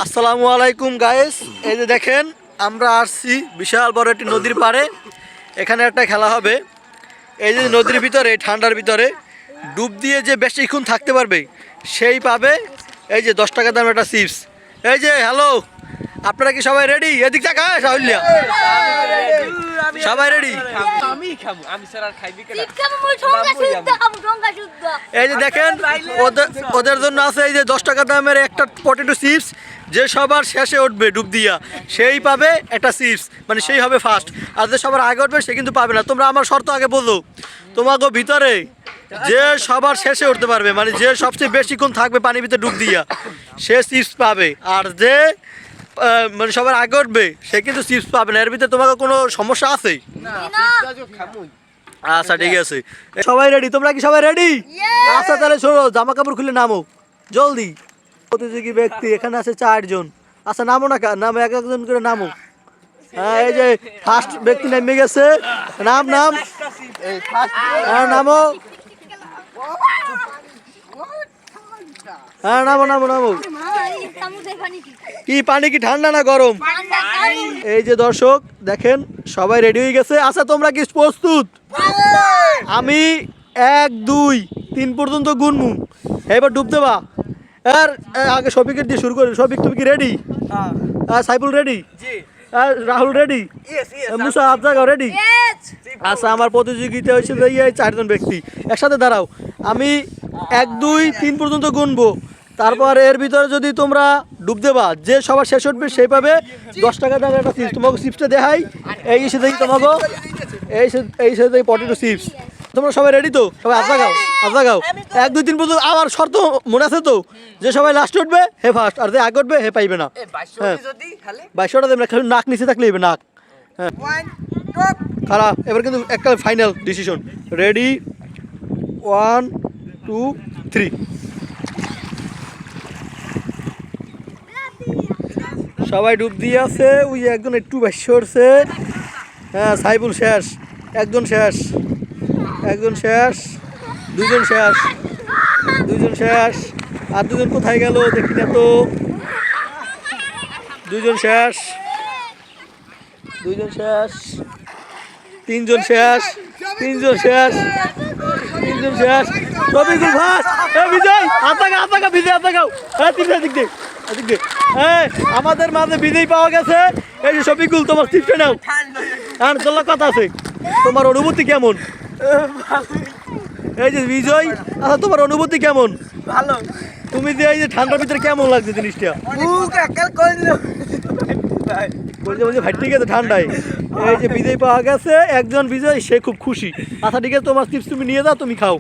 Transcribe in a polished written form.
আসসালামু আলাইকুম গাইস, এই যে দেখেন আমরা আসছি বিশাল বড় একটি নদীর পাড়ে। এখানে একটা খেলা হবে। এই যে নদীর ভিতরে ঠান্ডার ভিতরে ডুব দিয়ে যে বেশিক্ষণ থাকতে পারবে সেই পাবে এই যে 10 টাকা দামের একটা চিপস। এই যে হ্যালো, আপনারা কি সবাই রেডি? এদিক টাকা সাহুলিয়া সবাই রেডি? এই যে দেখেন ওদের জন্য আছে এই যে 10 টাকা দামের একটা পটেটো চিপস। যে সবার শেষে উঠবে ডুব দিয়া সেই পাবে একটা চিপস, মানে সেই হবে ফার্স্ট। আর যে সবার আগে উঠবে সে কিন্তু পাবে না। তোমরা আমার শর্ত আগে বলো, তোমাকে ভিতরে যে সবার শেষে উঠতে পারবে, মানে যে সবচেয়ে বেশিক্ষণ থাকবে পানির ভিতরে ডুব দিয়া সে চিপস পাবে। আর যে মানে সবার আগে উঠবে সে কিন্তু চিপস পাবে না। এর ভিতরে তোমাকে কোনো সমস্যা আছে? আচ্ছা ঠিক আছে, সবাই রেডি? তোমরা কি সবাই রেডি? আচ্ছা তাহলে শোনো, জামা কাপড় খুলে নামো জলদি। প্রতিযোগী ব্যক্তি এখানে আছে 4 জন। আচ্ছা নামো না, নামো এক একজন করে নামো। হ্যাঁ এই যে ফার্স্ট ব্যক্তি নেমে গেছে। নাম নাম হ্যাঁ নামো, হ্যাঁ নামো নামো নামো। কি পানি কি ঠান্ডা না গরম? এই যে দর্শক দেখেন সবাই রেডি হয়ে গেছে। আচ্ছা তোমরা কি প্রস্তুত? আমি 1 2 3 পর্যন্ত গুনমু, এবার ডুব দেবা। আর আগে শফিকের দিয়ে শুরু করি। শফিক তুমি কি রেডি? হ্যাঁ। সাইফুল রেডি? রাহুল রেডি? মুসা আফজাগাও রেডি? আচ্ছা আমার প্রতিযোগিতা হয়েছে 4 জন ব্যক্তি। একসাথে দাঁড়াও, আমি 1 2 3 পর্যন্ত গুনবো। তারপর এর ভিতরে যদি তোমরা ডুব দেবা যে সবার শেষ উঠবে সেই পাবে 10 টাকা দামের একটা চিপস। তোমাকে চিপসটা দেখাই, এই সাথে তোমাকে এই সাথে পটেটো চিপস। তোমরা সবাই রেডি তো? সবাই আফজাগাও আফজাগাও 1 2 3 পর্যন্ত। আবার শর্ত মনে আছে তো, যে সবাই লাস্ট উঠবে হে ফার্স্ট, আর যে আগে উঠবে হে পাইবে না। হ্যাঁ 22টা দেবে না, নাক নিচে থাকলে হবে নাক। হ্যাঁ খারাপ। এবার কিন্তু একটা ফাইনাল ডিসিশন। রেডি 1 2 3। সবাই ডুব দিয়ে আছে। ওই একজন একটু বাইশে উঠছে। হ্যাঁ সাইফুল শেষ, একজন শেষ, একজন শেষ, 2 জন শেষ, 2 জন শেষ। আর 2 জন কোথায় গেল দেখি না তো। 2 জন শেষ, 2 জন শেষ, 3 জন শেষ, 3 জন শেষ, 3 জন শেষ। রবিকুল ভাস বিজয় আতাকা বিজয় আতাকাও। হ্যাঁ 3টা দিক দিয়ে এদিক দিয়ে। হ্যাঁ আমাদের মাঝে বিজয় পাওয়া গেছে। এই যে শফিকুল, তোমার চিপসটা নাও। আর তোর কথা আছে, তোমার অনুভূতি কেমন? এই যে বিজয়, আচ্ছা তোমার অনুভূতি কেমন? ভালো। তুমি যে এই যে ঠান্ডার ভিতরে কেমন লাগছে জিনিসটা? ভাই ঠিক আছে ঠান্ডায়। এই যে বিজয় পাওয়া গেছে, একজন বিজয়, সে খুব খুশি। আচ্ছা ঠিক আছে, তোমার চিপস তুমি নিয়ে যাও, তুমি খাও।